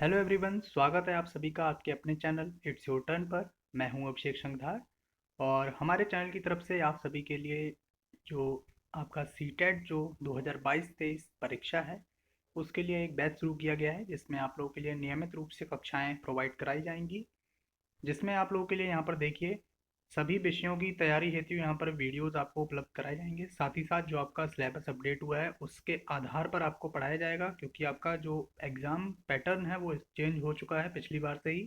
Hello everyone, स्वागत है आप सभी का आपके अपने चैनल इट्स योर टर्न पर। मैं हूं अभिषेक संघार और हमारे चैनल की तरफ से आप सभी के लिए जो आपका सीटेट जो 2022-23 परीक्षा है उसके लिए एक बैच शुरू किया गया है, जिसमें आप लोगों के लिए नियमित रूप से कक्षाएं प्रोवाइड कराई जाएंगी। जिसमें आप लोगों के लिए यहाँ पर देखिए सभी विषयों की तैयारी हेतु यहाँ पर वीडियोस आपको उपलब्ध कराए जाएंगे। साथ ही साथ जो आपका सिलेबस अपडेट हुआ है उसके आधार पर आपको पढ़ाया जाएगा, क्योंकि आपका जो एग्ज़ाम पैटर्न है वो चेंज हो चुका है पिछली बार से ही।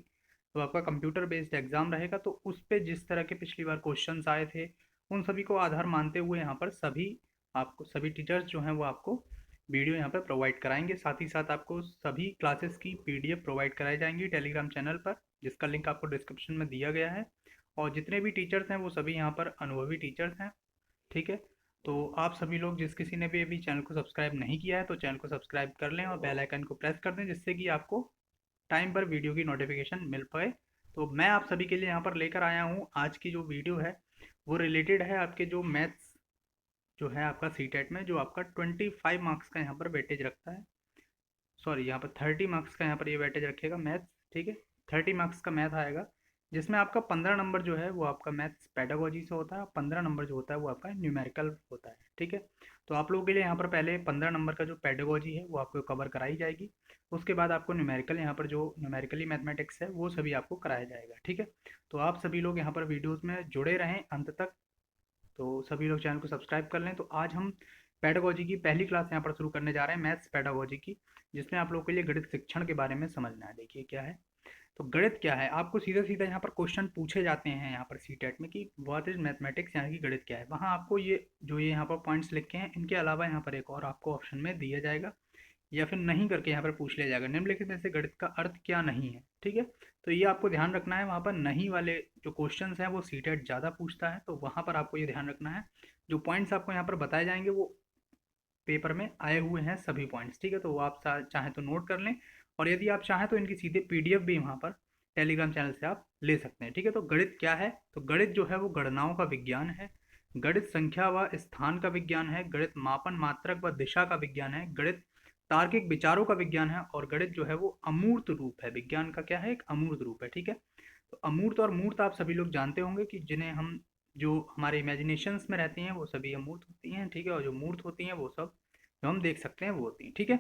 तो आपका कंप्यूटर बेस्ड एग्ज़ाम रहेगा, तो उस पे जिस तरह के पिछली बार क्वेश्चंस आए थे उन सभी को आधार मानते हुए यहाँ पर सभी टीचर्स जो हैं वो आपको वीडियो यहाँ पर प्रोवाइड कराएंगे। साथ ही साथ आपको सभी क्लासेस की पीडीएफ प्रोवाइड कराई जाएंगी टेलीग्राम चैनल पर, जिसका लिंक आपको डिस्क्रिप्शन में दिया गया है। और जितने भी टीचर्स हैं वो सभी यहाँ पर अनुभवी टीचर्स हैं। ठीक है, तो आप सभी लोग जिस किसी ने भी अभी चैनल को सब्सक्राइब नहीं किया है तो चैनल को सब्सक्राइब कर लें और बेल आइकन को प्रेस कर दें, जिससे कि आपको टाइम पर वीडियो की नोटिफिकेशन मिल पाए। तो मैं आप सभी के लिए यहाँ पर लेकर आया हूँ आज की जो वीडियो है वो रिलेटेड है आपके जो मैथ्स जो है आपका सीटेट में, जो आपका 25 मार्क्स का यहाँ पर वेटेज रखता है। सॉरी, यहाँ पर 30 मार्क्स का यहाँ पर ये वेटेज रखेगा मैथ्स। ठीक है, 30 मार्क्स का मैथ आएगा, जिसमें आपका 15 नंबर जो है वो आपका मैथ्स पेडागोजी से होता है, 15 नंबर जो होता है वो आपका न्यूमेरिकल होता है। ठीक है, तो आप लोगों के लिए यहाँ पर पहले 15 नंबर का जो पेडागोजी है वो आपको कवर कराई जाएगी। उसके बाद आपको न्यूमेरिकल यहाँ पर जो न्यूमेरिकली मैथमेटिक्स है वो सभी आपको कराया जाएगा। ठीक है, तो आप सभी लोग यहाँ पर वीडियोज़ में जुड़े रहें अंत तक। तो सभी लोग चैनल को सब्सक्राइब कर लें। तो आज हम पेडागोजी की पहली क्लास यहाँ पर शुरू करने जा रहे हैं, मैथ्स पेडागोजी की, जिसमें आप लोगों के लिए गणित शिक्षण के बारे में समझना है। देखिए क्या है, तो गणित क्या है, आपको सीधा सीधा यहाँ पर क्वेश्चन पूछे जाते हैं यहाँ पर सीटेट में कि व्हाट इज मैथमेटिक्स, यानी कि गणित क्या है। वहाँ आपको ये जो ये यहाँ पर पॉइंट्स लिखे हैं इनके अलावा यहाँ पर एक और आपको ऑप्शन में दिया जाएगा या फिर नहीं करके यहाँ पर पूछ लिया जाएगा, निम्नलिखित में से गणित का अर्थ क्या नहीं है। ठीक है, तो ये आपको ध्यान रखना है। वहाँ पर नहीं वाले जो क्वेश्चंस हैं वो सीटेट ज़्यादा पूछता है, तो वहाँ पर आपको ये ध्यान रखना है। जो पॉइंट्स आपको यहाँ पर बताए जाएंगे वो पेपर में आए हुए हैं सभी पॉइंट्स। ठीक है, तो वो आप चाहें तो नोट कर लें, और यदि आप चाहें तो इनकी सीधे पीडीएफ भी वहाँ पर टेलीग्राम चैनल से आप ले सकते हैं। ठीक है, तो गणित क्या है, तो गणित जो है वो गणनाओं का विज्ञान है। गणित संख्या व स्थान का विज्ञान है। गणित मापन मात्रक व दिशा का विज्ञान है। गणित तार्किक विचारों का विज्ञान है। और गणित जो है वो अमूर्त रूप है, विज्ञान का क्या है, एक अमूर्त रूप है। ठीक है, तो अमूर्त और मूर्त आप सभी लोग जानते होंगे कि जिन्हें हम जो हमारे इमेजिनेशंस में रहती हैं वो सभी अमूर्त होती हैं। ठीक है, और जो मूर्त होती हैं वो सब जो हम देख सकते हैं वो होती हैं। ठीक है,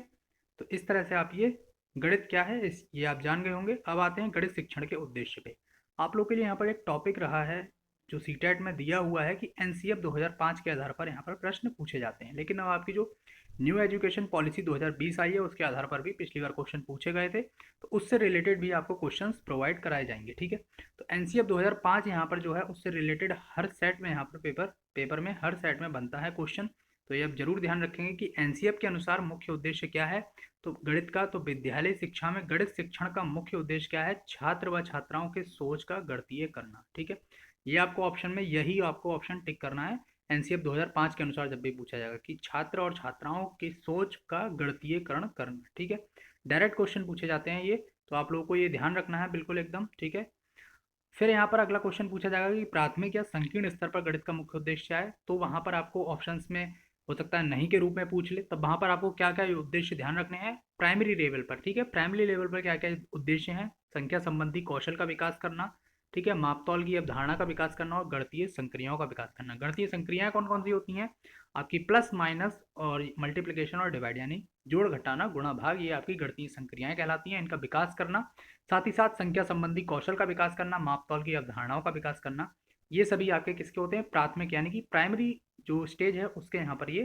तो इस तरह से आप ये गणित क्या है इस ये आप जान गए होंगे। अब आते हैं गणित शिक्षण के उद्देश्य पे। आप लोग के लिए यहाँ पर एक टॉपिक रहा है जो सीटेट में दिया हुआ है कि एनसीएफ 2005 के आधार पर यहाँ पर प्रश्न पूछे जाते हैं। लेकिन अब आपकी जो न्यू एजुकेशन पॉलिसी 2020 आई है उसके आधार पर भी पिछली बार क्वेश्चन पूछे गए थे, तो उससे रिलेटेड भी आपको क्वेश्चंस प्रोवाइड कराए जाएंगे। ठीक है, तो एनसीएफ 2005 यहाँ पर जो है उससे रिलेटेड हर सेट में यहाँ पर पेपर में हर सेट में बनता है क्वेश्चन। तो ये आप जरूर ध्यान रखेंगे कि एनसीएफ के अनुसार मुख्य उद्देश्य क्या है। तो गणित का, तो विद्यालय शिक्षा में गणित शिक्षण का मुख्य उद्देश्य क्या है, छात्र व छात्राओं के सोच का गणितीय करना। ठीक है, ये आपको ऑप्शन में यही आपको ऑप्शन टिक करना है। एनसीएफ 2005 के अनुसार जब भी पूछा जाएगा कि छात्र और छात्राओं की सोच का गणितीयकरण करना। ठीक है, डायरेक्ट क्वेश्चन पूछे जाते हैं ये, तो आप लोगों को ये ध्यान रखना है बिल्कुल एकदम। ठीक है, फिर यहाँ पर अगला क्वेश्चन पूछा जाएगा कि प्राथमिक या संकीर्ण स्तर पर गणित का मुख्य उद्देश्य क्या है। तो वहाँ पर आपको ऑप्शंस में हो सकता है नहीं के रूप में पूछ ले, तब वहाँ पर आपको क्या क्या उद्देश्य ध्यान रखने हैं प्राइमरी लेवल पर। ठीक है, प्राइमरी लेवल पर क्या क्या उद्देश्य हैं, संख्या संबंधी कौशल का विकास करना। ठीक है, मापतौल की अवधारणा का विकास करना और गणितीय संक्रियाओं का विकास करना। गणितीय संक्रियाएं कौन कौन सी होती हैं, आपकी प्लस माइनस और मल्टीप्लिकेशन और डिवाइड, यानी जोड़ घटाना गुणा भाग, ये आपकी गणितीय संक्रियाएं कहलाती हैं, इनका विकास करना। साथ ही साथ संख्या संबंधी कौशल का विकास करना, मापतौल की अवधारणाओं का विकास करना, ये सभी आपके किसके होते हैं, प्राथमिक यानी कि प्राइमरी जो स्टेज है उसके यहाँ पर ये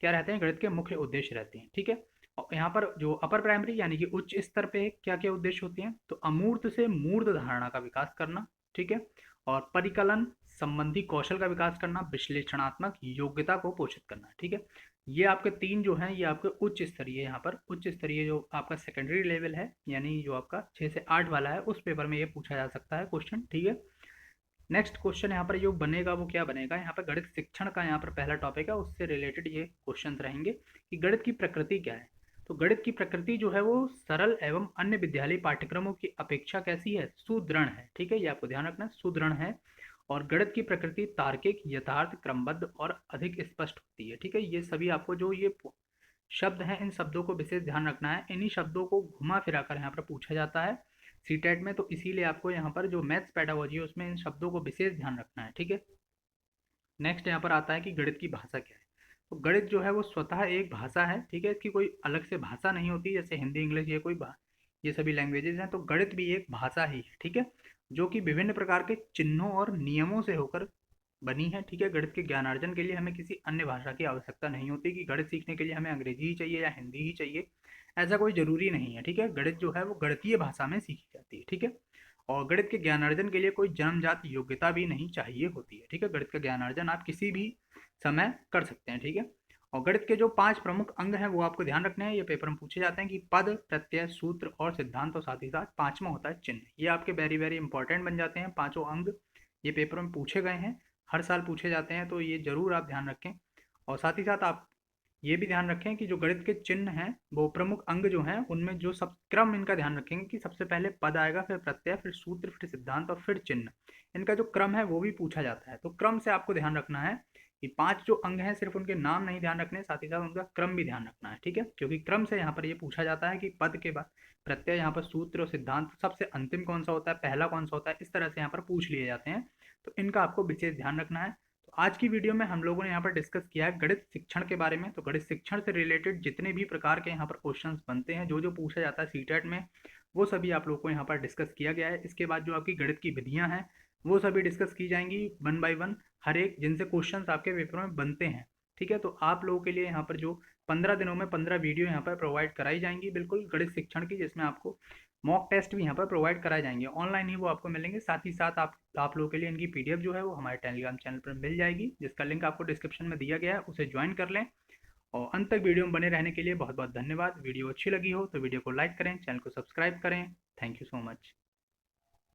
क्या रहते हैं, गणित के मुख्य उद्देश्य रहते हैं। ठीक है, और यहाँ पर जो अपर प्राइमरी यानी कि उच्च स्तर पे क्या क्या उद्देश्य होते हैं, तो अमूर्त से मूर्त धारणा का विकास करना। ठीक है, और परिकलन संबंधी कौशल का विकास करना, विश्लेषणात्मक योग्यता को पोषित करना। ठीक है, ये आपके तीन जो हैं ये आपके उच्च स्तरीय, यहाँ पर उच्च स्तरीय जो आपका सेकेंडरी लेवल है यानी जो आपका 6 से 8 वाला है उस पेपर में ये पूछा जा सकता है क्वेश्चन। ठीक है, नेक्स्ट क्वेश्चन यहाँ पर जो बनेगा वो क्या बनेगा, यहाँ पर गणित शिक्षण का यहाँ पर पहला टॉपिक है, उससे रिलेटेड ये क्वेश्चन रहेंगे कि गणित की प्रकृति क्या है। तो गणित की प्रकृति जो है वो सरल एवं अन्य विद्यालय पाठ्यक्रमों की अपेक्षा कैसी है, सुदृढ़ है। ठीक है, ये आपको ध्यान रखना है, सुदृढ़ है। और गणित की प्रकृति तार्किक, यथार्थ, क्रमबद्ध और अधिक स्पष्ट होती है। ठीक है, ये सभी आपको जो ये शब्द हैं, इन शब्दों को विशेष ध्यान रखना है। इन्हीं शब्दों को घुमा फिरा कर यहाँ पर पूछा जाता है सीटेट में, तो इसीलिए आपको यहाँ पर जो मैथ्स पेडागोजी है उसमें इन शब्दों को विशेष ध्यान रखना है, ठीक है। नेक्स्ट यहाँ पर आता है कि गणित की भाषा क्या है। तो गणित जो है वो स्वतः एक भाषा है, ठीक है। इसकी कोई अलग से भाषा नहीं होती, जैसे हिंदी, इंग्लिश, ये सभी लैंग्वेजेस हैं। तो गणित भी एक भाषा ही है, ठीक है, जो कि विभिन्न प्रकार के चिन्हों और नियमों से होकर बनी है, ठीक है। गणित के ज्ञानार्जन के लिए हमें किसी अन्य भाषा की आवश्यकता नहीं होती कि गणित सीखने के लिए हमें अंग्रेजी ही चाहिए या हिंदी ही चाहिए, ऐसा कोई जरूरी नहीं है, ठीक है। गणित जो है वो गणितीय भाषा में सीखी जाती है, ठीक है। और गणित के ज्ञानार्जन के लिए कोई जन्मजात योग्यता भी नहीं चाहिए होती है, ठीक है। गणित का ज्ञानार्जन आप किसी भी समय कर सकते हैं, ठीक है। और गणित के जो 5 प्रमुख अंग हैं वो आपको ध्यान रखने हैं, ये पेपर में पूछे जाते हैं कि पद, प्रत्यय, सूत्र और सिद्धांत, और साथ ही साथ 5वां होता है चिन्ह। ये आपके वेरी वेरी इंपॉर्टेंट बन जाते हैं, पांचों अंग ये पेपर में पूछे गए हैं, हर साल पूछे जाते हैं, तो ये जरूर आप ध्यान रखें। और साथ ही साथ आप ये भी ध्यान रखें कि जो गणित के चिन्ह हैं, वो प्रमुख अंग जो हैं, उनमें जो सब क्रम इनका ध्यान रखेंगे कि सबसे पहले पद आएगा, फिर प्रत्यय, फिर सूत्र, फिर सिद्धांत और फिर चिन्ह। इनका जो क्रम है वो भी पूछा जाता है। तो क्रम से आपको ध्यान रखना है कि 5 जो अंग हैं, सिर्फ उनके नाम नहीं ध्यान रखने, साथ ही साथ उनका क्रम भी ध्यान रखना है, ठीक है। क्योंकि क्रम से यहाँ पर ये पूछा जाता है कि पद के बाद प्रत्यय, यहाँ पर सूत्र और सिद्धांत सबसे अंतिम कौन सा होता है, पहला कौन सा होता है, इस तरह से यहाँ पर पूछ लिए जाते हैं। तो इनका आपको विशेष ध्यान रखना है। आज की वीडियो में हम लोगों ने यहाँ पर डिस्कस किया है गणित शिक्षण के बारे में। तो गणित शिक्षण से रिलेटेड जितने भी प्रकार के यहाँ पर क्वेश्चंस बनते हैं, जो जो पूछा जाता है सीटेट में, वो सभी आप लोगों को यहाँ पर डिस्कस किया गया है। इसके बाद जो आपकी गणित की विधियाँ हैं वो सभी डिस्कस की जाएंगी वन बाय वन, हर एक जिनसे क्वेश्चंस आपके पेपर में बनते हैं, ठीक है। तो आप लोगों के लिए यहाँ पर जो 15 दिनों में 15 वीडियो यहाँ पर प्रोवाइड कराई जाएंगी बिल्कुल गणित शिक्षण की, जिसमें आपको मॉक टेस्ट भी यहाँ पर प्रोवाइड कराए जाएंगे, ऑनलाइन ही वो आपको मिलेंगे। साथ ही साथ आप लोगों के लिए इनकी पीडीएफ जो है वो हमारे टेलीग्राम चैनल पर मिल जाएगी, जिसका लिंक आपको डिस्क्रिप्शन में दिया गया है, उसे ज्वाइन कर लें। और अंत तक वीडियो में बने रहने के लिए बहुत बहुत धन्यवाद। वीडियो अच्छी लगी हो तो वीडियो को लाइक करें, चैनल को सब्सक्राइब करें। Thank you so much.